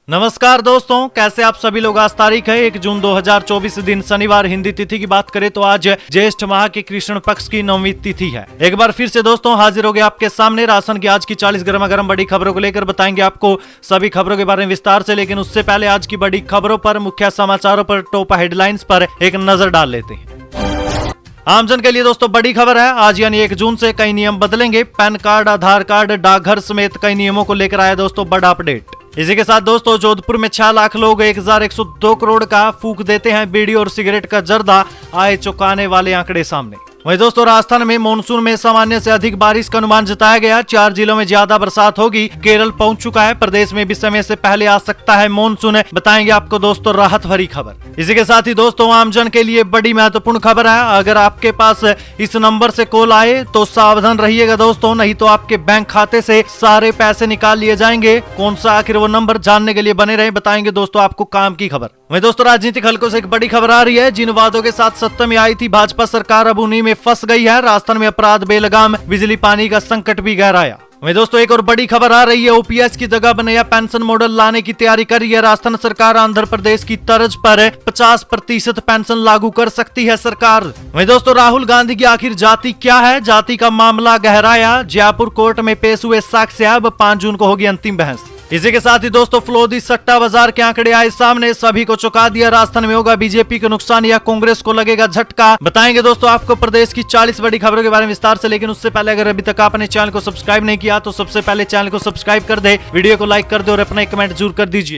नमस्कार दोस्तों, कैसे आप सभी लोग। आज तारीख है 1 जून 2024 दिन शनिवार। हिंदी तिथि की बात करें तो आज ज्येष्ठ माह के कृष्ण पक्ष की 9वीं तिथि है। एक बार फिर से दोस्तों हाजिर हो गए आपके सामने राशन की आज की 40 गर्मा गर्म बड़ी खबरों को लेकर। बताएंगे आपको सभी खबरों के बारे में विस्तार से, लेकिन उससे पहले आज की बड़ी खबरों पर, मुख्य समाचारों पर, टॉप हेडलाइंस पर एक नजर डाल लेते हैं। आमजन के लिए दोस्तों बड़ी खबर है। आज यानी 1 जून से कई नियम बदलेंगे। पैन कार्ड, आधार कार्ड, डाकघर समेत कई नियमों को लेकर आया दोस्तों बड़ा अपडेट। इसी के साथ दोस्तों जोधपुर में 6 लाख लोग 1102 करोड़ का फूंक देते हैं बीड़ी और सिगरेट का जर्दा, आए चौंकाने वाले आंकड़े सामने। वहीं दोस्तों राजस्थान में मानसून में सामान्य से अधिक बारिश का अनुमान जताया गया। 4 जिलों में ज्यादा बरसात होगी। केरल पहुंच चुका है। प्रदेश में भी समय से पहले आ सकता है मानसून। बताएंगे आपको दोस्तों राहत भरी खबर। इसी के साथ ही दोस्तों आमजन के लिए बड़ी महत्वपूर्ण खबर है। अगर आपके पास इस नंबर से कॉल आए तो सावधान रहिएगा दोस्तों, नहीं तो आपके बैंक खाते से सारे पैसे निकाल लिए जाएंगे। कौन सा आखिर वो नंबर, जानने के लिए बने रहे। बताएंगे दोस्तों आपको काम की खबर। वहीं दोस्तों राजनीतिक हलकों से एक बड़ी खबर आ रही है। जिन वादों के साथ सत्ता में आई थी भाजपा सरकार, अब उन्हीं में फंस गई है। राजस्थान में अपराध बेलगाम, बिजली पानी का संकट भी गहराया। वहीं दोस्तों एक और बड़ी खबर आ रही है। ओपीएस की जगह नया पेंशन मॉडल लाने की तैयारी कर रही है राजस्थान सरकार। आंध्र प्रदेश की तर्ज पर 50% पेंशन लागू कर सकती है सरकार। वहीं दोस्तों राहुल गांधी की आखिर जाति क्या है, जाति का मामला गहराया। जयपुर कोर्ट में पेश हुए साक्ष्य। अब 5 जून को होगी अंतिम बहस। इसी के साथ ही दोस्तों फ्लोदी सट्टा बाजार के आंकड़े आए सामने, सभी को चौंका दिया। राजस्थान में होगा बीजेपी को नुकसान या कांग्रेस को लगेगा झटका। बताएंगे दोस्तों आपको प्रदेश की 40 बड़ी खबरों के बारे में विस्तार से, लेकिन उससे पहले अगर अभी तक आपने चैनल को सब्सक्राइब नहीं किया तो सबसे पहले चैनल को सब्सक्राइब कर दे, वीडियो को लाइक कर दे और अपना कमेंट जरूर कर दीजिए।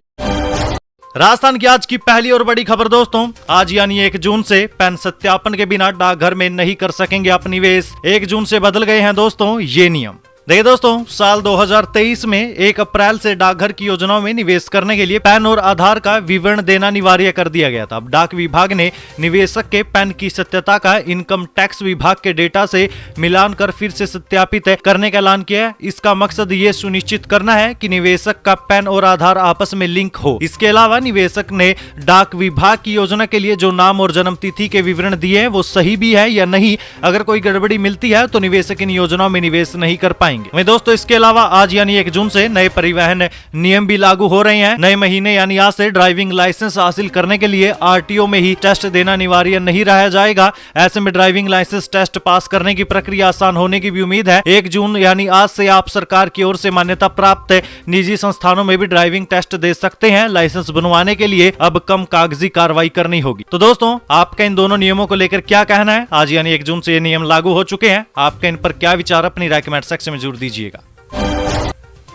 राजस्थान की आज की पहली और बड़ी खबर दोस्तों, आज यानी 1 जून से पैन सत्यापन के बिना डाकघर में नहीं कर सकेंगे आप निवेश। 1 जून से बदल गए हैं दोस्तों ये नियम। देखिए दोस्तों साल 2023 में 1 अप्रैल से डाकघर की योजनाओं में निवेश करने के लिए पैन और आधार का विवरण देना अनिवार्य कर दिया गया था। अब डाक विभाग ने निवेशक के पैन की सत्यता का इनकम टैक्स विभाग के डेटा से मिलान कर फिर से सत्यापित करने का ऐलान किया है। इसका मकसद ये सुनिश्चित करना है कि निवेशक का पैन और आधार आपस में लिंक हो। इसके अलावा निवेशक ने डाक विभाग की योजना के लिए जो नाम और जन्म तिथि के विवरण दिए हैं वो सही भी है या नहीं। अगर कोई गड़बड़ी मिलती है तो निवेशक इन योजनाओं में निवेश नहीं कर पाएंगे। वहीं दोस्तों इसके अलावा आज यानी 1 जून से नए परिवहन नियम भी लागू हो रहे हैं। नए महीने यानी आज से ड्राइविंग लाइसेंस हासिल करने के लिए आरटीओ में ही टेस्ट देना अनिवार्य नहीं रहा जाएगा। ऐसे में ड्राइविंग लाइसेंस टेस्ट पास करने की प्रक्रिया आसान होने की भी उम्मीद है। 1 जून यानी आज से आप सरकार की ओर से मान्यता प्राप्त निजी संस्थानों में भी ड्राइविंग टेस्ट दे सकते हैं। लाइसेंस बनवाने के लिए अब कम कागजी कार्रवाई करनी होगी। तो दोस्तों आपका इन दोनों नियमों को लेकर क्या कहना है। आज यानी 1 जून से ये नियम लागू हो चुके हैं। आपका इन पर क्या विचार, अपनी राय कमेंट सेक्शन में जरूर दीजिएगा।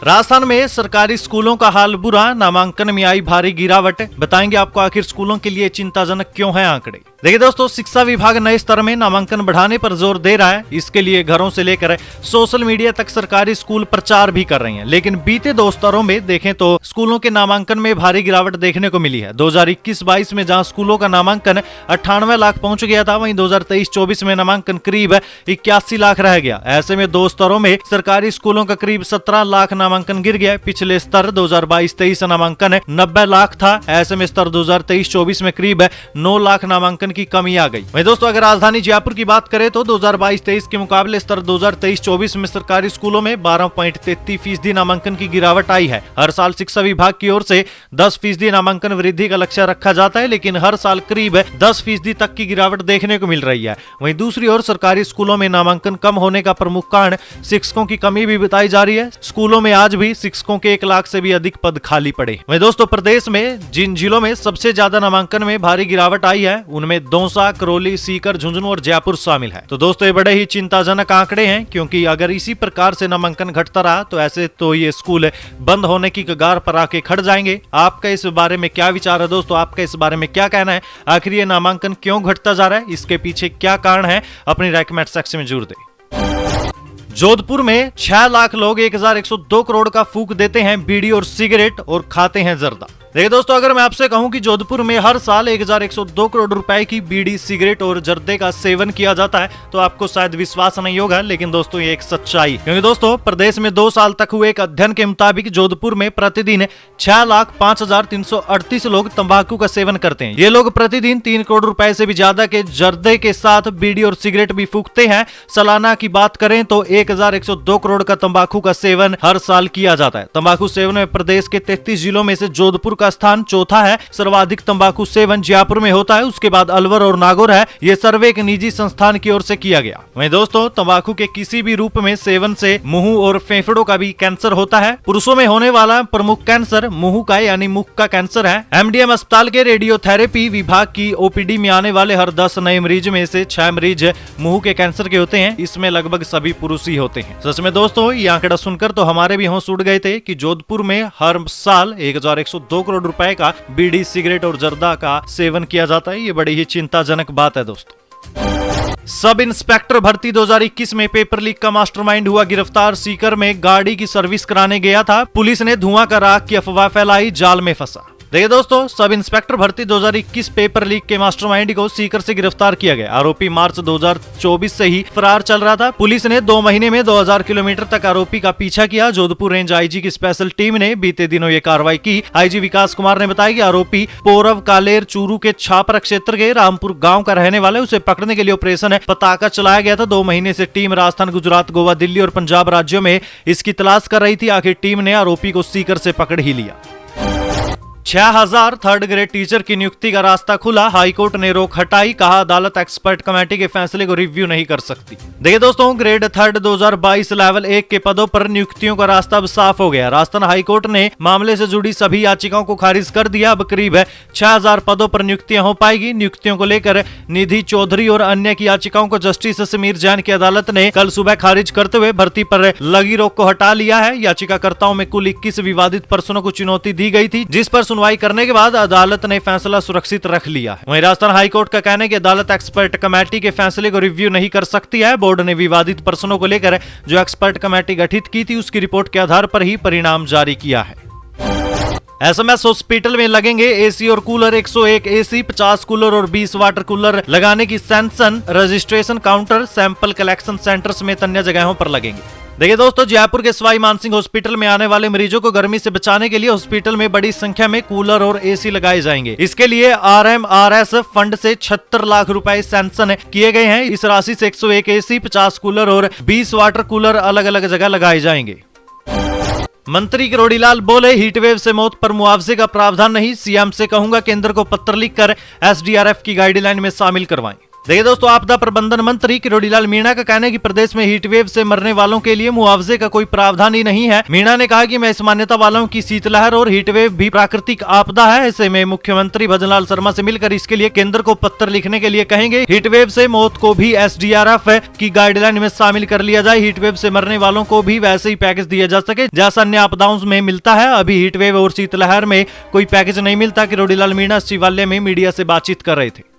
राजस्थान में सरकारी स्कूलों का हाल बुरा, नामांकन में आई भारी गिरावट। बताएंगे आपको आखिर स्कूलों के लिए चिंताजनक क्यों है आंकड़े। देखिए दोस्तों शिक्षा विभाग नए स्तर में नामांकन बढ़ाने पर जोर दे रहा है। इसके लिए घरों से लेकर सोशल मीडिया तक सरकारी स्कूल प्रचार भी कर रही हैं। लेकिन बीते 2 स्तरों में देखें तो स्कूलों के नामांकन में भारी गिरावट देखने को मिली है। 2021-22 में जहां स्कूलों का नामांकन 98 लाख पहुंच गया था, वहीं 2023-24 में नामांकन करीब 81 लाख रह गया। ऐसे में 2 स्तरों में सरकारी स्कूलों का करीब 17 लाख नामांकन गिर गया। पिछले स्तर 2022-23 नामांकन 90 लाख था। ऐसे में स्तर 2023-24 में करीब 9 लाख नामांकन की कमी आ गई। वहीं दोस्तों अगर राजधानी जयपुर की बात करें तो 2022-23 के मुकाबले स्तर 2023-24 में सरकारी स्कूलों में 12.33% नामांकन की गिरावट आई है। हर साल शिक्षा विभाग की ओर से 10% नामांकन वृद्धि का लक्ष्य रखा जाता है, लेकिन हर साल करीब 10% तक की गिरावट देखने को मिल रही है। वहीं दूसरी ओर सरकारी स्कूलों में नामांकन कम होने का प्रमुख कारण शिक्षकों की कमी भी बताई जा रही है। स्कूलों में आज भी शिक्षकों के 1 लाख से भी अधिक पद खाली पड़े। वहीं दोस्तों प्रदेश में जिन जिलों में सबसे ज्यादा नामांकन में भारी गिरावट आई है उनमें दौसा, करौली, सीकर, झुंझुनू और जयपुर शामिल है। तो दोस्तों ये बड़े ही चिंताजनक आंकड़े हैं, क्योंकि अगर इसी प्रकार से नामांकन घटता रहा तो ऐसे तो ये स्कूल बंद होने की कगार पर आके खड़ जाएंगे। आपका इस बारे में क्या विचार है दोस्तों, आपका इस बारे में क्या कहना है। आखिर ये नामांकन क्यों घटता जा रहा है, इसके पीछे क्या कारण है, अपनी राय कमेंट सेक्शन में जरूर दें। जोधपुर में 6 लाख लोग 1102 करोड़ का फूंक देते हैं बीड़ी और सिगरेट और खाते हैं जर्दा। देखिए दोस्तों, अगर मैं आपसे कहूं कि जोधपुर में हर साल 1102 करोड़ रुपए की बीड़ी, सिगरेट और जर्दे का सेवन किया जाता है तो आपको शायद विश्वास नहीं होगा, लेकिन दोस्तों ये एक सच्चाई। क्योंकि दोस्तों प्रदेश में 2 साल तक हुए एक अध्ययन के मुताबिक जोधपुर में प्रतिदिन 6,05,338 लोग तंबाकू का सेवन करते हैं। ये लोग प्रतिदिन 3 करोड़ रुपए से भी ज्यादा के जर्दे के साथ बीड़ी और सिगरेट भी फूकते हैं। सालाना की बात करें तो 1102 करोड़ का तंबाकू का सेवन हर साल किया जाता है। तंबाकू सेवन में प्रदेश के 33 जिलों में से जोधपुर का स्थान चौथा है। सर्वाधिक तंबाकू सेवन जयपुर में होता है, उसके बाद अलवर और नागौर है। ये सर्वे एक निजी संस्थान की ओर से किया गया। वहीं दोस्तों तंबाकू के किसी भी रूप में सेवन से मुंह और फेफड़ों का भी कैंसर होता है। पुरुषों में होने वाला प्रमुख कैंसर मुंह का यानी मुख का कैंसर है। एमडीएम अस्पताल के रेडियोथेरेपी विभाग की ओपीडी में आने वाले हर 10 नए मरीज में से 6 मरीज मुंह के कैंसर के होते हैं। इसमें लगभग सभी पुरुष ही होते हैं। सच में दोस्तों ये आंकड़ा सुनकर तो हमारे भी होश उड़ गए थे कि जोधपुर में हर साल 1102 करोड़ रुपए का बीड़ी, सिगरेट और जर्दा का सेवन किया जाता है। ये बड़ी ही चिंताजनक बात है दोस्तों। सब इंस्पेक्टर भर्ती 2021 में पेपर लीक का मास्टरमाइंड हुआ गिरफ्तार। सीकर में गाड़ी की सर्विस कराने गया था, पुलिस ने धुआं का राख की अफवाह फैलाई, जाल में फंसा। देखिए दोस्तों, सब इंस्पेक्टर भर्ती 2021 पेपर लीक के मास्टरमाइंड को सीकर से गिरफ्तार किया गया। आरोपी मार्च 2024 से ही फरार चल रहा था। पुलिस ने 2 महीने में 2000 किलोमीटर तक आरोपी का पीछा किया। जोधपुर रेंज आईजी की स्पेशल टीम ने बीते दिनों ये कार्रवाई की। आईजी विकास कुमार ने बताया कि आरोपी पौरव कालेर चूरू के छापरा क्षेत्र के रामपुर गाँव का रहने वाला है। उसे पकड़ने के लिए ऑपरेशन पताका चलाया गया था। 2 महीने से टीम राजस्थान, गुजरात, गोवा, दिल्ली और पंजाब राज्यों में इसकी तलाश कर रही थी। आखिर टीम ने आरोपी को सीकर से पकड़ ही लिया। 6000 थर्ड ग्रेड टीचर की नियुक्ति का रास्ता खुला, हाईकोर्ट ने रोक हटाई। कहा अदालत एक्सपर्ट कमेटी के फैसले को रिव्यू नहीं कर सकती। देखिए दोस्तों, ग्रेड थर्ड 2022 लेवल 1 के पदों पर नियुक्तियों का रास्ता अब साफ हो गया। राजस्थान हाईकोर्ट ने मामले से जुड़ी सभी याचिकाओं को खारिज कर दिया। अब करीब 6000 पदों पर नियुक्तियां हो पाएगी। नियुक्तियों को लेकर निधि चौधरी और अन्य की याचिकाओं को जस्टिस समीर जैन की अदालत ने कल सुबह खारिज करते हुए भर्ती पर लगी रोक को हटा लिया है। याचिकाकर्ताओं में कुल 21 विवादित पर्सनों को चुनौती दी गई थी, जिस पर सुनवाई करने के बाद अदालत ने फैसला सुरक्षित रख लिया है। वहीं राजस्थान हाईकोर्ट का कहना है कि अदालत एक्सपर्ट कमेटी के फैसले को रिव्यू नहीं कर सकती है। बोर्ड ने विवादित पर्सनों को लेकर जो एक्सपर्ट कमेटी गठित की थी उसकी रिपोर्ट के आधार पर ही परिणाम जारी किया है। एसएमएस हॉस्पिटल में लगेंगे एसी और कूलर। 101 एसी, 50 कूलर और 20 वाटर कूलर लगाने की sanction. Registration counter, sample collection centre समेत अन्य जगहों पर लगेंगे। देखिए दोस्तों, जयपुर के सवाई मानसिंह हॉस्पिटल में आने वाले मरीजों को गर्मी से बचाने के लिए हॉस्पिटल में बड़ी संख्या में कूलर और एसी लगाए जाएंगे। इसके लिए आरएमआरएस फंड से 76 लाख रुपए सैंक्शन किए गए हैं। इस राशि से 101 एसी, 50 कूलर और 20 वाटर कूलर अलग अलग जगह लगाए जाएंगे। मंत्री किरोड़ीलाल बोले, हीटवेव से मौत पर मुआवजे का प्रावधान नहीं। सीएम से कहूंगा केंद्र को पत्र लिखकर एसडीआरएफ की गाइडलाइन में शामिल करवाएं। देखिए दोस्तों, आपदा प्रबंधन मंत्री किरोड़ीलाल मीणा का कहना है कि प्रदेश में हीटवेव से मरने वालों के लिए मुआवजे का कोई प्रावधान ही नहीं है। मीणा ने कहा कि मैं इस मान्यता वालों की शीतलहर और हीटवेव भी प्राकृतिक आपदा है। ऐसे में मुख्यमंत्री भजनलाल शर्मा से मिलकर इसके लिए केंद्र को पत्र लिखने के लिए कहेंगे। हीटवेव से मौत को भी एसडीआरएफ की गाइडलाइन में शामिल कर लिया जाए। हीटवेव से मरने वालों को भी वैसे ही पैकेज दिया जा सके जैसा अन्य आपदाओं में मिलता है। अभी हीटवेव और शीतलहर में कोई पैकेज नहीं मिलता। किरोड़ीलाल मीणा शिवालय में मीडिया से बातचीत कर रहे थे।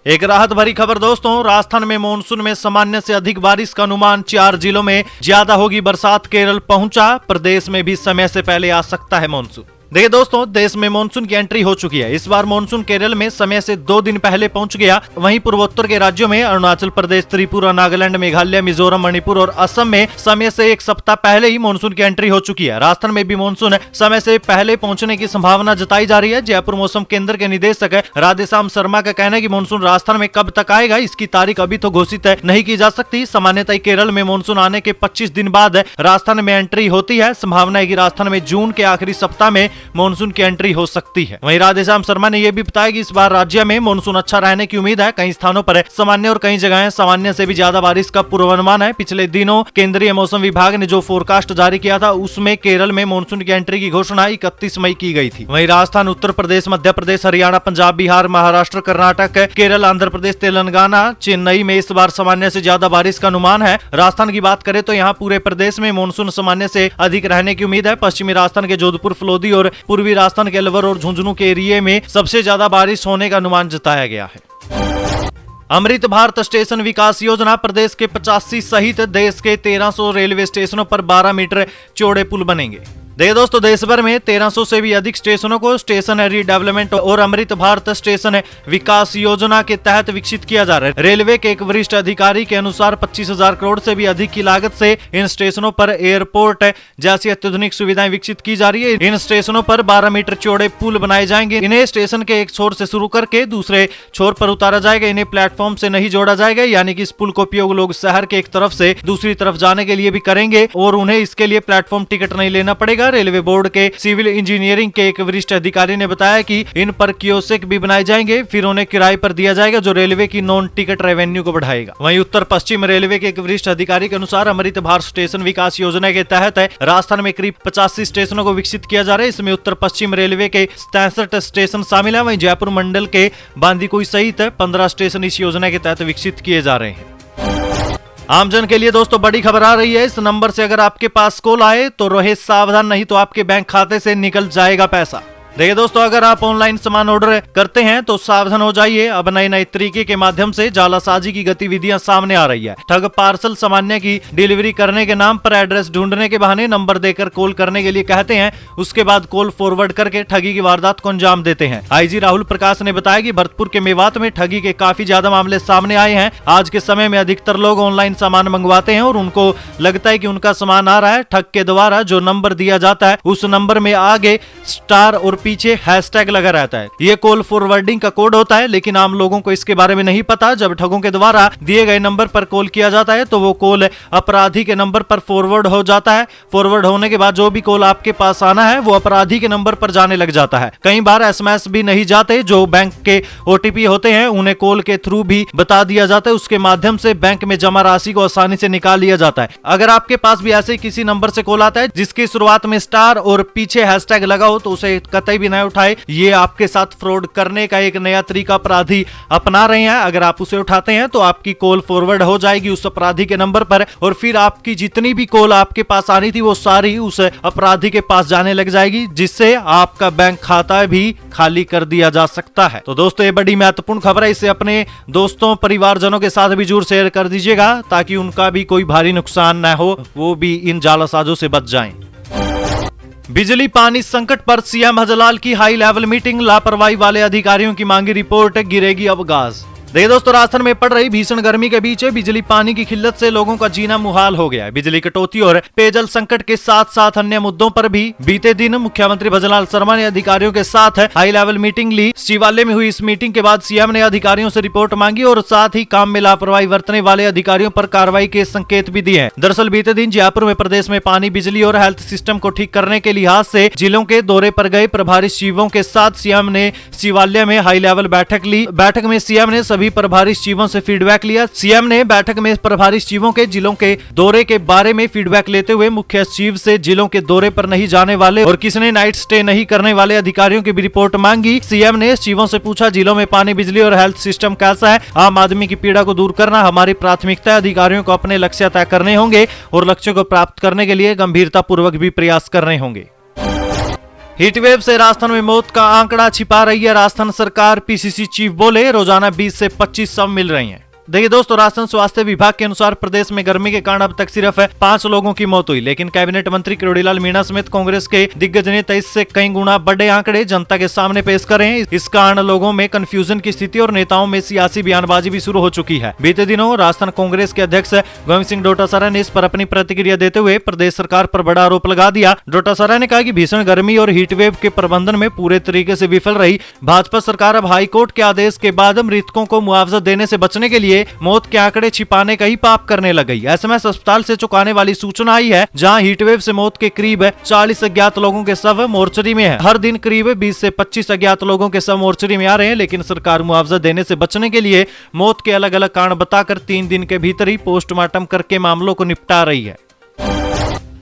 एक राहत भरी खबर दोस्तों, राजस्थान में मानसून में सामान्य से अधिक बारिश का अनुमान। 4 जिलों में ज्यादा होगी बरसात। केरल पहुंचा, प्रदेश में भी समय से पहले आ सकता है मानसून। देखिए दोस्तों, देश में मानसून की एंट्री हो चुकी है। इस बार मानसून केरल में समय से 2 दिन पहले पहुंच गया। वहीं पूर्वोत्तर के राज्यों में अरुणाचल प्रदेश, त्रिपुरा, नागालैंड, मेघालय, मिजोरम, मणिपुर और असम में समय से 1 सप्ताह पहले ही मानसून की एंट्री हो चुकी है। राजस्थान में भी मानसून समय से पहले पहुंचने की संभावना जताई जा रही है। जयपुर मौसम केंद्र के निदेशक राधेश्याम शर्मा का कहना है कि मानसून राजस्थान में कब तक आएगा इसकी तारीख अभी तो घोषित नहीं की जा सकती। सामान्यतः केरल में मानसून आने के 25 दिन बाद राजस्थान में एंट्री होती है। संभावना है कि राजस्थान में जून के आखिरी सप्ताह में मानसून की एंट्री हो सकती है। वहीं राधेश्याम शर्मा ने यह भी बताया कि इस बार राज्य में मानसून अच्छा रहने की उम्मीद है। कई स्थानों पर सामान्य और कई जगह सामान्य से भी ज्यादा बारिश का पूर्वानुमान है। पिछले दिनों केंद्रीय मौसम विभाग ने जो फोरकास्ट जारी किया था उसमें केरल में मानसून की एंट्री की घोषणा 31 मई की गई थी। वहीं राजस्थान, उत्तर प्रदेश, मध्य प्रदेश, हरियाणा, पंजाब, बिहार, महाराष्ट्र, कर्नाटक, केरल, आंध्र प्रदेश, तेलंगाना, चेन्नई में इस बार सामान्य से ज्यादा बारिश का अनुमान है। राजस्थान की बात करें तो यहाँ पूरे प्रदेश में मानसून सामान्य से अधिक रहने की उम्मीद है। पश्चिमी राजस्थान के जोधपुर, फलोदी और पूर्वी राजस्थान के अलवर और झुंझुनू के एरिया में सबसे ज्यादा बारिश होने का अनुमान जताया गया है। अमृत भारत स्टेशन विकास योजना, प्रदेश के 85 सहित देश के 1300 रेलवे स्टेशनों पर 12 मीटर चौड़े पुल बनेंगे। देखिए दोस्तों, देश भर में 1300 से भी अधिक स्टेशनों को स्टेशन रीडेवलपमेंट और अमृत भारत स्टेशन विकास योजना के तहत विकसित किया जा रहा है। रेलवे के एक वरिष्ठ अधिकारी के अनुसार 25,000 करोड़ से भी अधिक की लागत से इन स्टेशनों पर एयरपोर्ट जैसी अत्याधुनिक सुविधाएं विकसित की जा रही है। इन स्टेशनों पर 12 मीटर चौड़े पुल बनाए जाएंगे। इन्हें स्टेशन के एक छोर से शुरू करके दूसरे छोर पर उतारा जाएगा। इन्हें प्लेटफॉर्म से नहीं जोड़ा जाएगा, यानी कि इस पुल का उपयोग लोग शहर के एक तरफ से दूसरी तरफ जाने के लिए भी करेंगे और उन्हें इसके लिए प्लेटफॉर्म टिकट नहीं लेना पड़ेगा। रेलवे बोर्ड के सिविल इंजीनियरिंग के एक वरिष्ठ अधिकारी ने बताया कि इन पर कियोस्क भी बनाए जाएंगे, फिर उन्हें किराए पर दिया जाएगा, जो रेलवे की नॉन टिकट रेवेन्यू को बढ़ाएगा। वहीं उत्तर पश्चिम रेलवे के एक वरिष्ठ अधिकारी के अनुसार अमृत भारत स्टेशन विकास योजना के तहत राजस्थान में करीब 85 स्टेशनों को विकसित किया जा रहा है। इसमें उत्तर पश्चिम रेलवे के 63 स्टेशन शामिल है। वहीं जयपुर मंडल के बांदीकुई सहित 15 स्टेशन इस योजना के तहत विकसित किए जा रहे हैं। आमजन के लिए दोस्तों बड़ी खबर आ रही है। इस नंबर से अगर आपके पास कॉल आए तो रहे सावधान, नहीं तो आपके बैंक खाते से निकल जाएगा पैसा। देखिए दोस्तों, अगर आप ऑनलाइन सामान ऑर्डर करते हैं तो सावधान हो जाइए। अब नए नए तरीके के माध्यम से जालासाजी की गतिविधियां सामने आ रही है। ठग पार्सल सामान्य की डिलीवरी करने के नाम पर एड्रेस ढूंढने के बहाने नंबर देकर कॉल करने के लिए कहते हैं, उसके बाद कॉल फॉरवर्ड करके ठगी की वारदात को अंजाम देते हैं। आईजी राहुल प्रकाश ने बताया कि भरतपुर के मेवात में ठगी के काफी ज्यादा मामले सामने आए हैं। आज के समय में अधिकतर लोग ऑनलाइन सामान मंगवाते हैं और उनको लगता है कि उनका सामान आ रहा है। ठग के द्वारा जो नंबर दिया जाता है उस नंबर में आगे स्टार और पीछे हैशटैग लगा रहता है। ये कॉल फॉरवर्डिंग का कोड होता है, लेकिन आम लोगों को इसके बारे में नहीं पता। जब ठगों के द्वारा दिए गए नंबर पर कॉल किया जाता है तो वो कॉल अपराधी के नंबर पर फॉरवर्ड हो जाता है। फॉरवर्ड होने के बाद जो भी कॉल आपके पास आना है वो अपराधी के नंबर पर जाने लग जाता है। कई बार एसएमएस भी नहीं जाते, जो बैंक के ओटीपी होते हैं उन्हें कॉल के थ्रू भी बता दिया जाता है। उसके माध्यम से बैंक में जमा राशि को आसानी से निकाल लिया जाता है। अगर आपके पास भी ऐसे किसी नंबर से कॉल आता है जिसकी शुरुआत में स्टार और पीछे हैशटैग लगा हो तो उसे कतई भी न उठाए। ये आपके साथ फ्रॉड करने का एक नया तरीका अपराधी अपना रहे हैं। अगर आप उसे उठाते हैं तो आपकी कॉल फॉरवर्ड हो जाएगी उस अपराधी के नंबर पर और फिर आपकी जितनी भी कॉल आपके पास आनी थी वो सारी उस अपराधी के पास जाने लग जाएगी, जिससे आपका बैंक खाता भी खाली कर दिया जा सकता है। तो दोस्तों, ये बड़ी महत्वपूर्ण खबर है। इसे अपने दोस्तों परिवारजनों के साथ भी जरूर शेयर कर दीजिएगा ताकि उनका भी कोई भारी नुकसान न हो, वो भी इन जालसाजों से बच जाएं। बिजली पानी संकट पर सीएम हजलाल की हाई लेवल मीटिंग, लापरवाही वाले अधिकारियों की मांगी रिपोर्ट, गिरेगी अब गाज। देखिए दोस्तों, राजस्थान में पड़ रही भीषण गर्मी के बीच बिजली पानी की किल्लत से लोगों का जीना मुहाल हो गया है। बिजली कटौती और पेयजल संकट के साथ साथ अन्य मुद्दों पर भी बीते दिन मुख्यमंत्री भजनलाल शर्मा ने अधिकारियों के साथ हाई लेवल मीटिंग ली। सचिवालय में हुई इस मीटिंग के बाद सीएम ने अधिकारियों से रिपोर्ट मांगी और साथ ही काम में लापरवाही बरतने वाले अधिकारियों पर कार्रवाई के संकेत भी दिए। दरअसल बीते दिन जयपुर में प्रदेश में पानी, बिजली और हेल्थ सिस्टम को ठीक करने के लिहाज से जिलों के दौरे पर गए प्रभारी सचिवों के साथ सीएम ने सचिवालय में हाई लेवल बैठक ली। बैठक में सीएम ने सभी प्रभारी सचिवों से फीडबैक लिया। सीएम ने बैठक में प्रभारी सचिवों के जिलों के दौरे के बारे में फीडबैक लेते हुए मुख्य सचिव से जिलों के दौरे पर नहीं जाने वाले और किसने नाइट स्टे नहीं करने वाले अधिकारियों की भी रिपोर्ट मांगी। सीएम ने सचिवों से पूछा, जिलों में पानी, बिजली और हेल्थ सिस्टम कैसा है? आम आदमी की पीड़ा को दूर करना हमारी प्राथमिकता है। अधिकारियों को अपने लक्ष्य तय करने होंगे और लक्ष्यों को प्राप्त करने के लिए गंभीरता पूर्वक भी प्रयास करने होंगे। हीटवेव से राजस्थान में मौत का आंकड़ा छिपा रही है राजस्थान सरकार, पीसीसी चीफ बोले रोजाना 20 से 25 शव मिल रही हैं। देखिए दोस्तों, राजस्थान स्वास्थ्य विभाग के अनुसार प्रदेश में गर्मी के कारण अब तक सिर्फ 5 लोगों की मौत हुई, लेकिन कैबिनेट मंत्री किरोड़ीलाल मीणा समेत कांग्रेस के दिग्गज नेता इससे कई गुना बड़े आंकड़े जनता के सामने पेश कर रहे हैं। इस कारण लोगों में कंफ्यूजन की स्थिति और नेताओं में सियासी बयानबाजी भी शुरू हो चुकी है। बीते दिनों राजस्थान कांग्रेस के अध्यक्ष गोविंद सिंह डोटासरा ने इस पर अपनी प्रतिक्रिया देते हुए प्रदेश सरकार पर बड़ा आरोप लगा दिया। डोटासरा ने कहा कि भीषण गर्मी और हीटवेव के प्रबंधन में पूरे तरीके से विफल रही भाजपा सरकार अब हाईकोर्ट के आदेश के बाद मृतकों को मुआवजा देने से बचने के लिए मौत के आंकड़े छिपाने का ही पाप करने लग गई। एसएमएस अस्पताल से चौंकाने वाली सूचना आई है, जहां हीटवेव से मौत के करीब 40 अज्ञात लोगों के शव मोर्चरी में है। हर दिन करीब 20 से 25 अज्ञात लोगों के शव मोर्चरी में आ रहे हैं, लेकिन सरकार मुआवजा देने से बचने के लिए मौत के अलग अलग कारण बताकर 3 दिन के भीतर ही पोस्टमार्टम करके मामलों को निपटा रही है।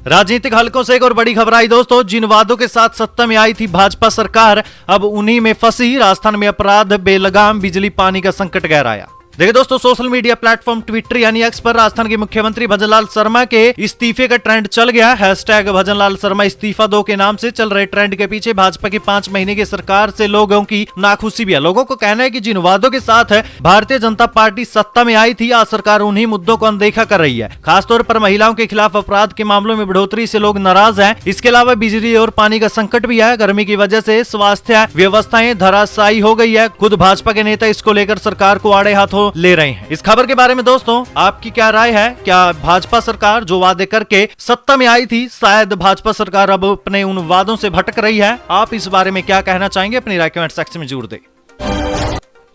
राजनीतिक हलकों से एक और बड़ी खबर आई दोस्तों, जिन वादों के साथ सत्ता में आई थी भाजपा सरकार अब उन्हीं में फंसी। राजस्थान में अपराध बेलगाम, बिजली पानी का संकट गहराया। देखिए दोस्तों, सोशल मीडिया प्लेटफॉर्म ट्विटर यानी एक्स पर राजस्थान के मुख्यमंत्री भजनलाल शर्मा के इस्तीफे का ट्रेंड चल गया। हैशटैग भजनलाल शर्मा इस्तीफा दो के नाम से चल रहे ट्रेंड के पीछे भाजपा की 5 महीने की सरकार से लोगों की नाखुशी भी है। लोगों को कहना है कि जिन वादों के साथ भारतीय जनता पार्टी सत्ता में आई थी, आज सरकार उन्हीं मुद्दों को अनदेखा कर रही है। खासतौर पर महिलाओं के खिलाफ अपराध के मामलों में बढ़ोतरी से लोग नाराज हैं। इसके अलावा बिजली और पानी का संकट भी है। गर्मी की वजह से स्वास्थ्य व्यवस्थाएं धराशायी हो गई है। खुद भाजपा के नेता इसको लेकर सरकार को आड़े हाथों ले रहे हैं। इस खबर के बारे में दोस्तों आपकी क्या राय है? क्या भाजपा सरकार जो वादे करके सत्ता में आई थी, शायद भाजपा सरकार अब अपने उन वादों से भटक रही है? आप इस बारे में क्या कहना चाहेंगे? अपनी राय कमेंट सेक्शन में जरूर दें।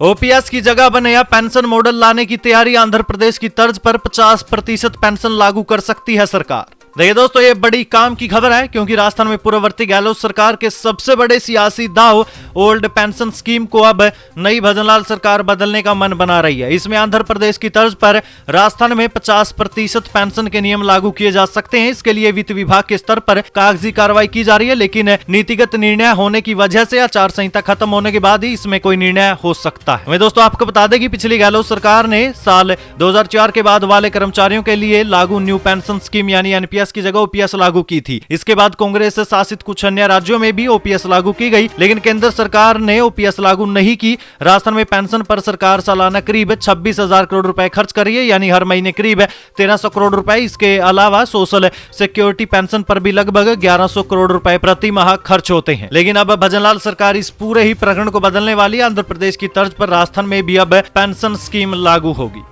ओपीएस की जगह अब नया पेंशन मॉडल लाने की तैयारी। आंध्र प्रदेश की तर्ज पर 50% पेंशन लागू कर सकती है सरकार। देखिए दोस्तों, ये बड़ी काम की खबर है, क्योंकि राजस्थान में पूर्ववर्ती गहलोत सरकार के सबसे बड़े सियासी दाव ओल्ड पेंशन स्कीम को अब नई भजनलाल सरकार बदलने का मन बना रही है। इसमें आंध्र प्रदेश की तर्ज पर राजस्थान में 50% पेंशन के नियम लागू किए जा सकते हैं। इसके लिए वित्त विभाग के स्तर पर कागजी कार्रवाई की जा रही है, लेकिन नीतिगत निर्णय होने की वजह से आचार संहिता खत्म होने के बाद ही इसमें कोई निर्णय हो सकता है। दोस्तों आपको बता दें कि पिछली गहलोत सरकार ने साल 2004 के बाद वाले कर्मचारियों के लिए लागू न्यू पेंशन स्कीम यानी एनपीएस की जगह ओपीएस लागू की थी। इसके बाद कांग्रेस शासित कुछ अन्य राज्यों में भी ओपीएस लागू की गई, लेकिन केंद्र सरकार ने ओपीएस लागू नहीं की। राजस्थान में पेंशन पर सरकार सालाना करीब 26,000 करोड़ रुपए खर्च कर रही है, यानी हर महीने करीब 1300 करोड़ रुपए। इसके अलावा सोशल सिक्योरिटी पेंशन पर भी लगभग 1100 करोड़ रुपए प्रति माह खर्च होते हैं। लेकिन अब भजनलाल सरकार इस पूरे ही प्रकरण को बदलने वाली। आंध्र प्रदेश की तर्ज पर राजस्थान में भी अब पेंशन स्कीम लागू होगी।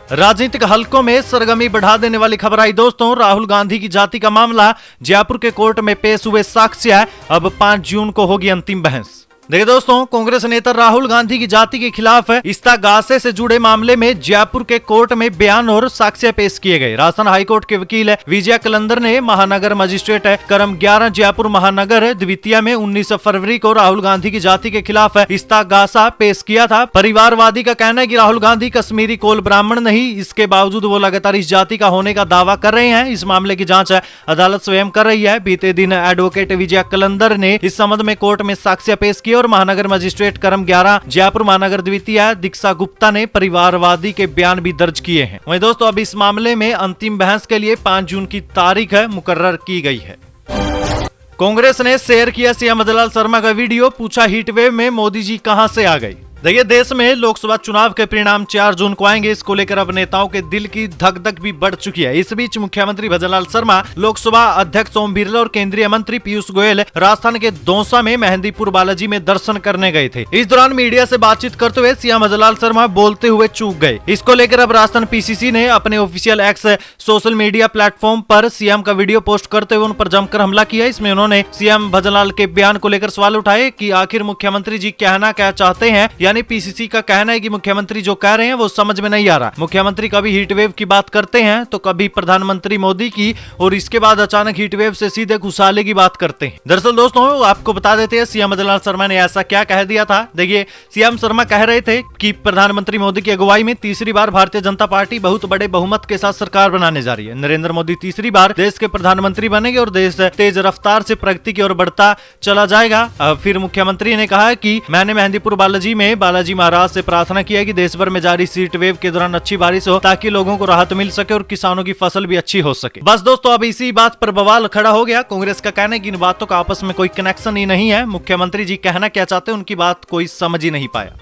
राजनीतिक हलकों में सरगर्मी बढ़ा देने वाली खबर आई दोस्तों। राहुल गांधी की जाति का मामला जयपुर के कोर्ट में पेश हुए साक्ष्य। अब 5 जून को होगी अंतिम बहस। देखिए दोस्तों, कांग्रेस नेता राहुल गांधी की जाति के खिलाफ इस्तागासे से जुड़े मामले में जयपुर के कोर्ट में बयान और साक्ष्य पेश किए गए। राजस्थान हाईकोर्ट के वकील विजय कलंदर ने महानगर मजिस्ट्रेट क्रम 11 जयपुर महानगर द्वितीय में 19 फरवरी को राहुल गांधी की जाति के खिलाफ इस्तागासा पेश किया था। परिवारवादी का कहना है कि राहुल गांधी कश्मीरी कोल ब्राह्मण नहीं, इसके बावजूद वो लगातार इस जाति का होने का दावा कर रहे हैं। इस मामले की जांच अदालत स्वयं कर रही है। बीते दिन एडवोकेट विजय कलंदर ने इस संबंध में कोर्ट में साक्ष्य पेश किए और महानगर मजिस्ट्रेट क्रम 11 जयपुर महानगर द्वितीय दीक्षा गुप्ता ने परिवारवादी के बयान भी दर्ज किए हैं। वहीं दोस्तों अब इस मामले में अंतिम बहस के लिए 5 जून की तारीख मुकर्रर की गई है। कांग्रेस ने शेयर किया सीएम भजनलाल शर्मा का वीडियो, पूछा हीटवेव में मोदी जी कहां से आ गई। देखिए, देश में लोकसभा चुनाव के परिणाम 4 जून को आएंगे। इसको लेकर अब नेताओं के दिल की धक धक भी बढ़ चुकी है। इस बीच मुख्यमंत्री भजनलाल शर्मा, लोकसभा अध्यक्ष ओम बिरला और केंद्रीय मंत्री पीयूष गोयल राजस्थान के दौसा में मेहंदीपुर बालाजी में दर्शन करने गए थे। इस दौरान मीडिया से बातचीत करते हुए सीएम भजनलाल शर्मा बोलते हुए चूक गए। इसको लेकर अब राजस्थान पीसीसी ने अपने official x social media platform पर सीएम का वीडियो पोस्ट करते हुए उन पर जमकर हमला किया। इसमें उन्होंने सीएम भजनलाल के बयान को लेकर सवाल उठाए कि आखिर मुख्यमंत्री जी कहना क्या चाहते हैं। यानी पीसीसी का कहना है कि मुख्यमंत्री जो कह रहे हैं वो समझ में नहीं आ रहा। मुख्यमंत्री कभी हीटवेव की बात करते हैं तो कभी प्रधानमंत्री मोदी की, और इसके बाद अचानक हीटवेव से सीधे घुसाले की बात करते हैं। दरअसल दोस्तों आपको बता देते हैं सीएम भजनलाल शर्मा ने ऐसा क्या कह दिया था। देखिए, सीएम शर्मा कह रहे थे कि प्रधानमंत्री मोदी की अगुवाई में तीसरी बार भारतीय जनता पार्टी बहुत बड़े बहुमत के साथ सरकार बनाने जा रही है। नरेंद्र मोदी तीसरी बार देश के प्रधानमंत्री बनेंगे और देश तेज रफ्तार से प्रगति की ओर बढ़ता चला जाएगा। फिर मुख्यमंत्री ने कहा कि मैंने मेहंदीपुर बालाजी में बालाजी महाराज से प्रार्थना किया कि देश भर में जारी हीट वेव के दौरान अच्छी बारिश हो, ताकि लोगों को राहत मिल सके और किसानों की फसल भी अच्छी हो सके। बस दोस्तों अब इसी बात पर बवाल खड़ा हो गया। कांग्रेस का कहना है कि इन बातों का आपस में कोई कनेक्शन ही नहीं है। मुख्यमंत्री जी कहना क्या चाहते हैं उनकी बात कोई समझ ही नहीं पाया।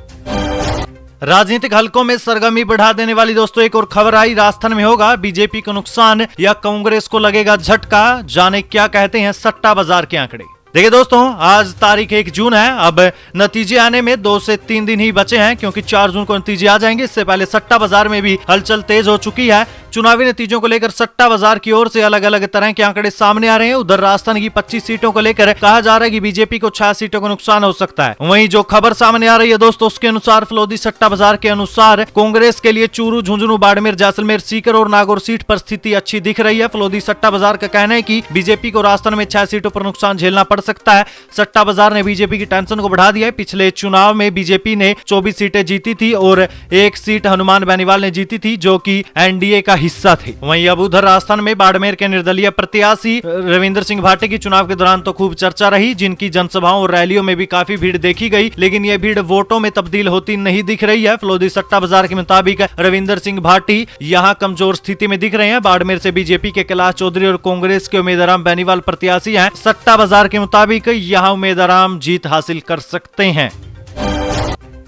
राजनीतिक हलकों में सरगर्मी बढ़ा देने वाली दोस्तों एक और खबर आई। राजस्थान में होगा बीजेपी को नुकसान या कांग्रेस को लगेगा झटका, जाने क्या कहते हैं सट्टा बाजार के आंकड़े। देखिए दोस्तों, आज तारीख 1 जून है। अब नतीजे आने में 2 से 3 दिन ही बचे हैं, क्योंकि 4 जून को नतीजे आ जाएंगे। इससे पहले सट्टा बाजार में भी हलचल तेज हो चुकी है। चुनावी नतीजों को लेकर सट्टा बाजार की ओर से अलग अलग तरह के आंकड़े सामने आ रहे हैं। उधर राजस्थान की 25 सीटों को लेकर कहा जा रहा है कि बीजेपी को 6 सीटों को नुकसान हो सकता है। वहीं जो खबर सामने आ रही है दोस्तों, उसके अनुसार फलोदी सट्टा बाजार के अनुसार कांग्रेस के लिए चूरू, झुंझुनू, बाड़मेर, जैसलमेर, सीकर और नागौर सीट पर स्थिति अच्छी दिख रही है। फलोदी सट्टा बाजार का कहना है कि बीजेपी को राजस्थान में 6 सीटों पर नुकसान झेलना पड़ सकता है। सट्टा बाजार ने बीजेपी की टेंशन को बढ़ा दिया है। पिछले चुनाव में बीजेपी ने 24 सीटें जीती थी और 1 सीट हनुमान बेनीवाल ने जीती थी, जो कि एनडीए का हिस्सा थे। वहीं अब उधर राजस्थान में बाड़मेर के निर्दलीय प्रत्याशी रविंद्र सिंह भाटी की चुनाव के दौरान तो खूब चर्चा रही, जिनकी जनसभाओं और रैलियों में भी काफी भीड़ देखी गई, लेकिन यह भीड़ वोटों में तब्दील होती नहीं दिख रही है। फलोदी सट्टा बाजार के मुताबिक रविंद्र सिंह भाटी यहां कमजोर स्थिति में दिख रहे हैं। बाड़मेर से बीजेपी के कैलाश चौधरी और कांग्रेस के उम्मीदवार बेनीवाल प्रत्याशी हैं। सट्टा बाजार के मुताबिक यहां उम्मीदवार जीत हासिल कर सकते हैं।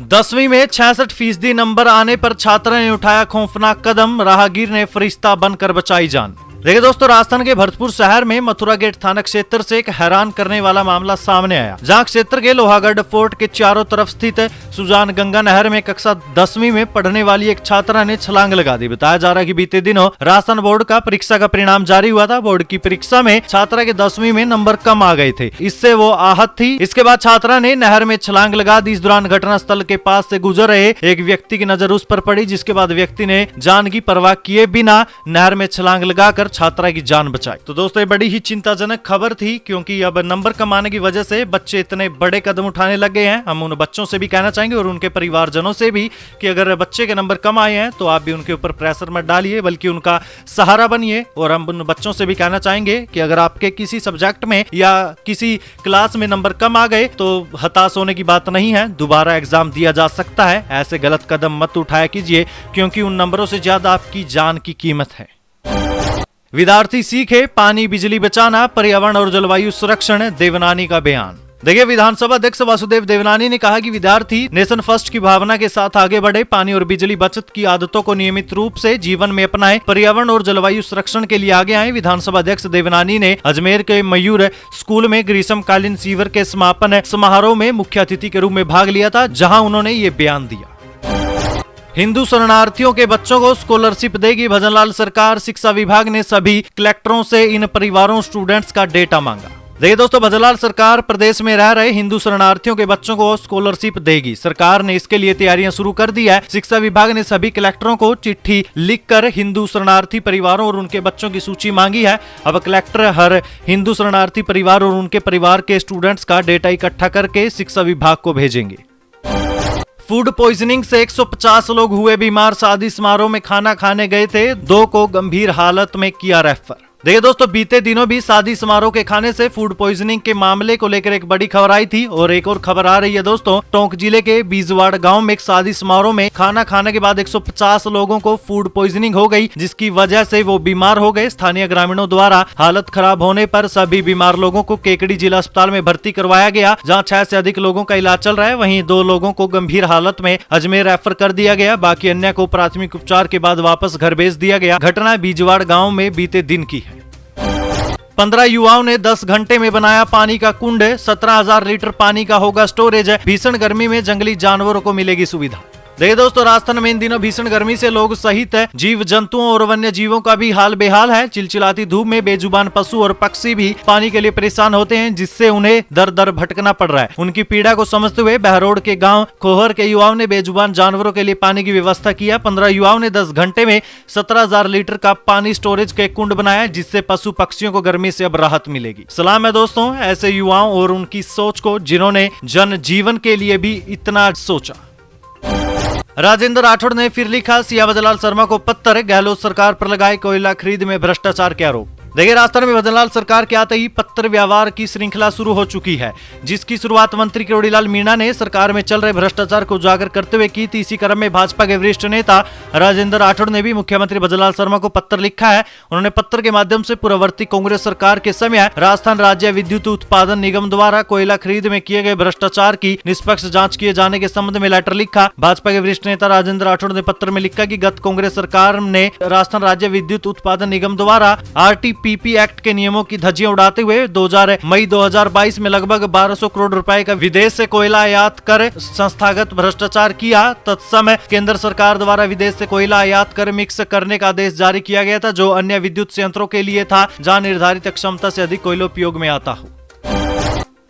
10वीं में 66% नंबर आने पर छात्र ने उठाया खौफनाक कदम, राहगीर ने फरिश्ता बनकर बचाई जान। देखिए दोस्तों, राजस्थान के भरतपुर शहर में मथुरा गेट थाना क्षेत्र से एक हैरान करने वाला मामला सामने आया, जहां क्षेत्र के लोहागढ़ फोर्ट के चारों तरफ स्थित सुजान गंगा नहर में कक्षा 10वीं में पढ़ने वाली एक छात्रा ने छलांग लगा दी। बताया जा रहा है कि बीते दिनों राजस्थान बोर्ड का परीक्षा का परिणाम जारी हुआ था। बोर्ड की परीक्षा में छात्रा के 10वीं में नंबर कम आ गए थे, इससे वो आहत थी। इसके बाद छात्रा ने नहर में छलांग लगा दी। इस दौरान घटना स्थल के पास से गुजर रहे एक व्यक्ति की नजर उस पर पड़ी, जिसके बाद व्यक्ति ने जान की परवाह किए बिना नहर में छलांग लगाकर छात्रा की जान बचाई। तो दोस्तों, ये बड़ी ही चिंताजनक खबर थी, क्योंकि अब नंबर कम आने की वजह से बच्चे इतने बड़े कदम उठाने लग गए हैं। हम उन बच्चों से भी कहना चाहेंगे और उनके परिवारजनों से भी कि अगर बच्चे के नंबर कम आए हैं तो आप भी उनके ऊपर प्रेशर मत डालिए, बल्कि उनका सहारा बनिए। और हम उन बच्चों से भी कहना चाहेंगे कि अगर आपके किसी सब्जेक्ट में या किसी क्लास में नंबर कम आ गए तो हताश होने की बात नहीं है, दोबारा एग्जाम दिया जा सकता है। ऐसे गलत कदम मत उठाया कीजिए, क्योंकि उन नंबरों से ज्यादा आपकी जान की कीमत है। विद्यार्थी सीखे पानी बिजली बचाना, पर्यावरण और जलवायु संरक्षण, देवनानी का बयान। देखिए, विधानसभा अध्यक्ष वासुदेव देवनानी ने कहा कि विद्यार्थी नेशन फर्स्ट की भावना के साथ आगे बढ़े, पानी और बिजली बचत की आदतों को नियमित रूप से जीवन में अपनाएं, पर्यावरण और जलवायु संरक्षण के लिए आगे आए। विधानसभा अध्यक्ष देवनानी ने अजमेर के मयूर स्कूल में ग्रीष्मकालीन शिविर के समापन समारोह में मुख्य अतिथि के रूप में भाग लिया था, जहाँ उन्होंने ये बयान दिया। हिंदू शरणार्थियों के बच्चों को स्कॉलरशिप देगी भजनलाल सरकार, शिक्षा विभाग ने सभी कलेक्टरों से इन परिवारों स्टूडेंट्स का डेटा मांगा। देखिए दोस्तों, भजनलाल सरकार प्रदेश में रह रहे हिंदू शरणार्थियों के बच्चों को स्कॉलरशिप देगी। सरकार ने इसके लिए तैयारियां शुरू कर दी है। शिक्षा विभाग ने सभी कलेक्टरों को चिट्ठी लिखकर हिंदू शरणार्थी परिवारों और उनके बच्चों की सूची मांगी है। अब कलेक्टर हर हिंदू शरणार्थी परिवार और उनके परिवार के स्टूडेंट्स का डेटा इकट्ठा करके शिक्षा विभाग को भेजेंगे। फूड पॉइजनिंग से 150 लोग हुए बीमार, शादी समारोह में खाना खाने गए थे, 2 को गंभीर हालत में किया रेफर। देखिए दोस्तों, बीते दिनों भी शादी समारोह के खाने से फूड पॉइजनिंग के मामले को लेकर एक बड़ी खबर आई थी, और एक और खबर आ रही है दोस्तों। टोंक जिले के बीजवाड़ गांव में एक शादी समारोह में खाना खाने के बाद 150 लोगों को फूड पॉइजनिंग हो गई, जिसकी वजह से वो बीमार हो गए। स्थानीय ग्रामीणों द्वारा हालत खराब होने पर सभी बीमार लोगों को केकड़ी जिला अस्पताल में भर्ती करवाया गया, जहाँ 6 से अधिक लोगों का इलाज चल रहा है। वहीं 2 लोगों को गंभीर हालत में अजमेर रेफर कर दिया गया, बाकी अन्य को प्राथमिक उपचार के बाद वापस घर भेज दिया गया। घटना बीजवाड़ गाँव में बीते दिन की है। 15 युवाओं ने 10 घंटे में बनाया पानी का कुंड, 17,000 लीटर पानी का होगा स्टोरेज। भीषण गर्मी में जंगली जानवरों को मिलेगी सुविधा। देखिए दोस्तों, राजस्थान में इन दिनों भीषण गर्मी से लोग सहित जीव जंतुओं और वन्य जीवों का भी हाल बेहाल है। चिलचिलाती धूप में बेजुबान पशु और पक्षी भी पानी के लिए परेशान होते हैं, जिससे उन्हें दर दर भटकना पड़ रहा है। उनकी पीड़ा को समझते हुए बहरोड के गांव खोहर के युवाओं ने बेजुबान जानवरों के लिए पानी की व्यवस्था किया। 15 युवाओं ने 10 घंटे में 17,000 लीटर का पानी स्टोरेज के कुंड बनाया, जिससे पशु पक्षियों को गर्मी से अब राहत मिलेगी। सलाम है दोस्तों ऐसे युवाओं और उनकी सोच को, जिन्होंने जन जीवन के लिए भी इतना सोचा। राजेंद्र राठौड़ ने फिर लिखा, सीएम भजनलाल शर्मा को पत्र, गहलोत सरकार पर लगाए कोयला खरीद में भ्रष्टाचार के आरोप। देखिए, राजस्थान में भजनलाल सरकार के आते ही पत्र व्यवहार की श्रृंखला शुरू हो चुकी है, जिसकी शुरुआत मंत्री किरोड़ीलाल मीणा ने सरकार में चल रहे भ्रष्टाचार को उजागर करते हुए की थी। इसी क्रम में भाजपा के वरिष्ठ नेता राजेंद्र राठौड़ ने भी मुख्यमंत्री भजनलाल शर्मा को पत्र लिखा है। उन्होंने पत्र के माध्यम से पूर्ववर्ती कांग्रेस सरकार के समय राजस्थान राज्य विद्युत उत्पादन निगम द्वारा कोयला खरीद में किए गए भ्रष्टाचार की निष्पक्ष जाँच किए जाने के संबंध में लेटर लिखा। भाजपा के वरिष्ठ नेता राजेंद्र राठौड़ ने पत्र में लिखा कि गत कांग्रेस सरकार ने राजस्थान राज्य विद्युत उत्पादन निगम द्वारा RTPP एक्ट के नियमों की धज्जियां उड़ाते हुए मई 2022 में लगभग 1200 करोड़ रुपए का विदेश से कोयला आयात कर संस्थागत भ्रष्टाचार किया। तत्समय केंद्र सरकार द्वारा विदेश से कोयला आयात कर मिक्स करने का आदेश जारी किया गया था, जो अन्य विद्युत संयंत्रों के लिए था जहां निर्धारित क्षमता से अधिक कोयला उपयोग में आता हो।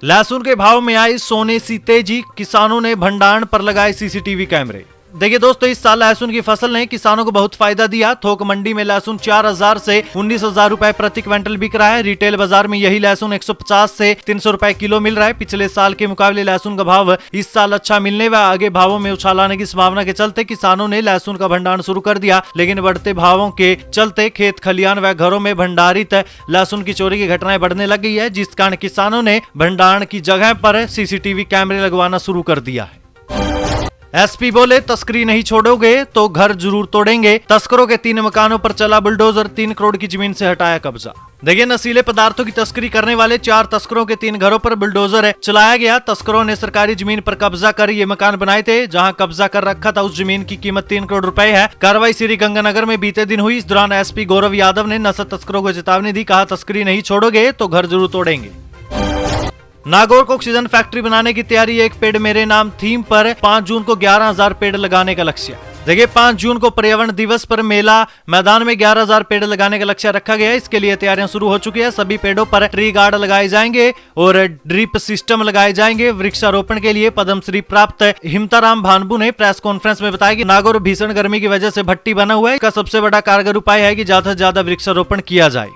लहसुन के भाव में आई सोने सी तेजी, किसानों ने भंडारण पर लगाए CCTV कैमरे। देखिए दोस्तों, इस साल लहसुन की फसल ने किसानों को बहुत फायदा दिया। थोक मंडी में लहसुन 4000 से 19,000 रुपए प्रति क्विंटल बिक रहा है। रिटेल बाजार में यही लहसुन 150 से 300 रुपए किलो मिल रहा है। पिछले साल के मुकाबले लहसुन का भाव इस साल अच्छा मिलने व आगे भावों में उछाल आने की संभावना के चलते किसानों ने लहसुन का भंडारण शुरू कर दिया। लेकिन बढ़ते भावों के चलते खेत खलियान व घरों में भंडारित लहसुन की चोरी की घटनाएं बढ़ने लग गई है, जिस कारण किसानों ने भंडारण की जगह पर सीसीटीवी कैमरे लगवाना शुरू कर दिया है। एसपी बोले, तस्करी नहीं छोड़ोगे तो घर जरूर तोड़ेंगे। तस्करों के 3 मकानों पर चला बुलडोजर, 3 करोड़ की जमीन से हटाया कब्जा। देखिए, नशीले पदार्थों की तस्करी करने वाले 4 तस्करों के 3 घरों पर बुलडोजर चलाया गया। तस्करों ने सरकारी जमीन पर कब्जा कर ये मकान बनाए थे। जहां कब्जा कर रखा था उस जमीन की कीमत 3 करोड़ रुपए है। कार्रवाई श्री गंगानगर में बीते दिन हुई। इस दौरान एसपी गौरव यादव ने नशा तस्करों को चेतावनी दी, कहा तस्करी नहीं छोड़ोगे तो घर जरूर तोड़ेंगे। नागौर को ऑक्सीजन फैक्ट्री बनाने की तैयारी। एक पेड़ मेरे नाम थीम पर 5 जून को 11,000 पेड़ लगाने का लक्ष्य। देखिए, 5 जून को पर्यावरण दिवस पर मेला मैदान में 11,000 पेड़ लगाने का लक्ष्य रखा गया है। इसके लिए तैयारियां शुरू हो चुकी है। सभी पेड़ों पर ट्री गार्ड लगाए जाएंगे और ड्रिप सिस्टम लगाए जाएंगे। वृक्षारोपण के लिए पद्मश्री प्राप्त हिमताराम भानबू ने प्रेस कॉन्फ्रेंस में बताया कि नागौर भीषण गर्मी की वजह से भट्टी बना हुआ है। इसका सबसे बड़ा कारगर उपाय है कि ज्यादा से ज्यादा वृक्षारोपण किया जाए।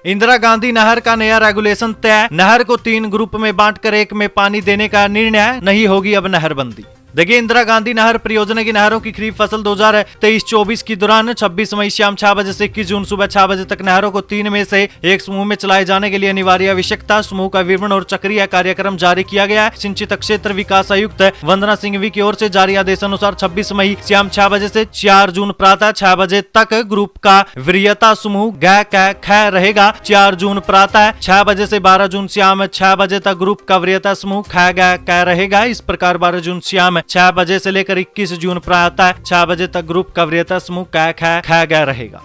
इंदिरा गांधी नहर का नया रेगुलेशन तय। नहर को 3 ग्रुप में बांटकर एक में पानी देने का निर्णय, नहीं होगी अब नहरबंदी। देखिए, इंदिरा गांधी नहर परियोजना की नहरों की खरीफ फसल 2023-24 के दौरान 26 मई शाम 6 बजे से 21 जून सुबह 6 बजे तक नहरों को 3 में से एक समूह में चलाए जाने के लिए अनिवार्य आवश्यकता। समूह का विवरण और चक्रीय कार्यक्रम जारी किया गया है। सिंचित क्षेत्र विकास आयुक्त वंदना सिंघवी की ओर से जारी आदेशानुसार 26 मई शाम 6 बजे से 4 जून प्रातः 6 बजे तक ग्रुप का वरीयता समूह ग क ख रहेगा। 4 जून प्रातः 6 बजे से 12 जून शाम 6 बजे तक ग्रुप का वरीयता समूह ख ग क रहेगा। इस प्रकार 12 जून शाम 6 बजे से लेकर 21 जून प्रातः 6 बजे तक ग्रुप का वरीयता समूह ख ग रहेगा।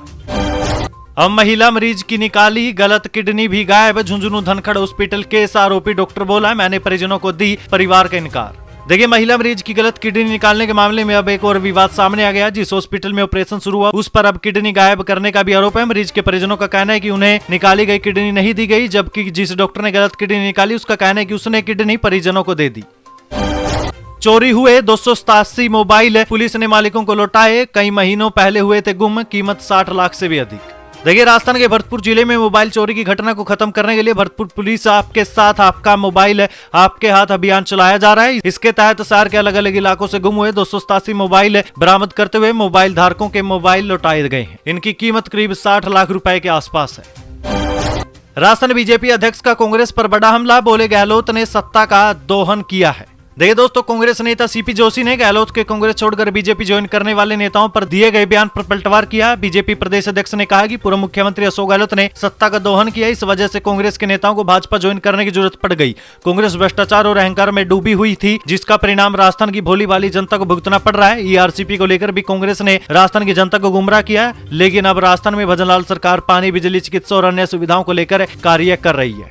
अब महिला मरीज की निकाली गलत किडनी भी गायब। झुंझुनू धनखड़ हॉस्पिटल केस, आरोपी डॉक्टर बोला मैंने परिजनों को दी, परिवार का इनकार। देखिए, महिला मरीज की गलत किडनी निकालने के मामले में अब एक और विवाद सामने आ गया। जिस हॉस्पिटल में ऑपरेशन शुरू हुआ उस पर अब किडनी गायब करने का भी आरोप है। मरीज के परिजनों का कहना है कि उन्हें निकाली गई किडनी नहीं दी गई, जबकि जिस डॉक्टर ने गलत किडनी निकाली उसका कहना है कि उसने किडनी परिजनों को दे दी। चोरी हुए 287 मोबाइल पुलिस ने मालिकों को लौटाए। कई महीनों पहले हुए थे गुम, कीमत 60 लाख से भी अधिक। देखिए, राजस्थान के भरतपुर जिले में मोबाइल चोरी की घटना को खत्म करने के लिए भरतपुर पुलिस आपके साथ आपका मोबाइल आपके हाथ अभियान चलाया जा रहा है। इसके तहत शहर के अलग अलग इलाकों से गुम हुए 287 मोबाइल बरामद करते हुए मोबाइल धारकों के मोबाइल लौटाए गए हैं। इनकी कीमत करीब 60 लाख रुपए के आसपास है। राजस्थान बीजेपी अध्यक्ष का कांग्रेस पर बड़ा हमला, बोले गहलोत ने सत्ता का दोहन किया है। देखिए दोस्तों, कांग्रेस नेता सीपी जोशी ने गहलोत के कांग्रेस छोड़कर बीजेपी ज्वाइन करने वाले नेताओं पर दिए गए बयान पर पलटवार किया। बीजेपी प्रदेश अध्यक्ष ने कहा कि पूर्व मुख्यमंत्री अशोक गहलोत ने सत्ता का दोहन किया, इस वजह से कांग्रेस के नेताओं को भाजपा ज्वाइन करने की जरूरत पड़ गई। कांग्रेस भ्रष्टाचार और अहंकार में डूबी हुई थी, जिसका परिणाम राजस्थान की भोली भाली जनता को भुगतना पड़ रहा है। ईआरसीपी को लेकर भी कांग्रेस ने राजस्थान की जनता को गुमराह किया, लेकिन अब राजस्थान में भजनलाल सरकार पानी, बिजली, चिकित्सा और अन्य सुविधाओं को लेकर कार्य कर रही है।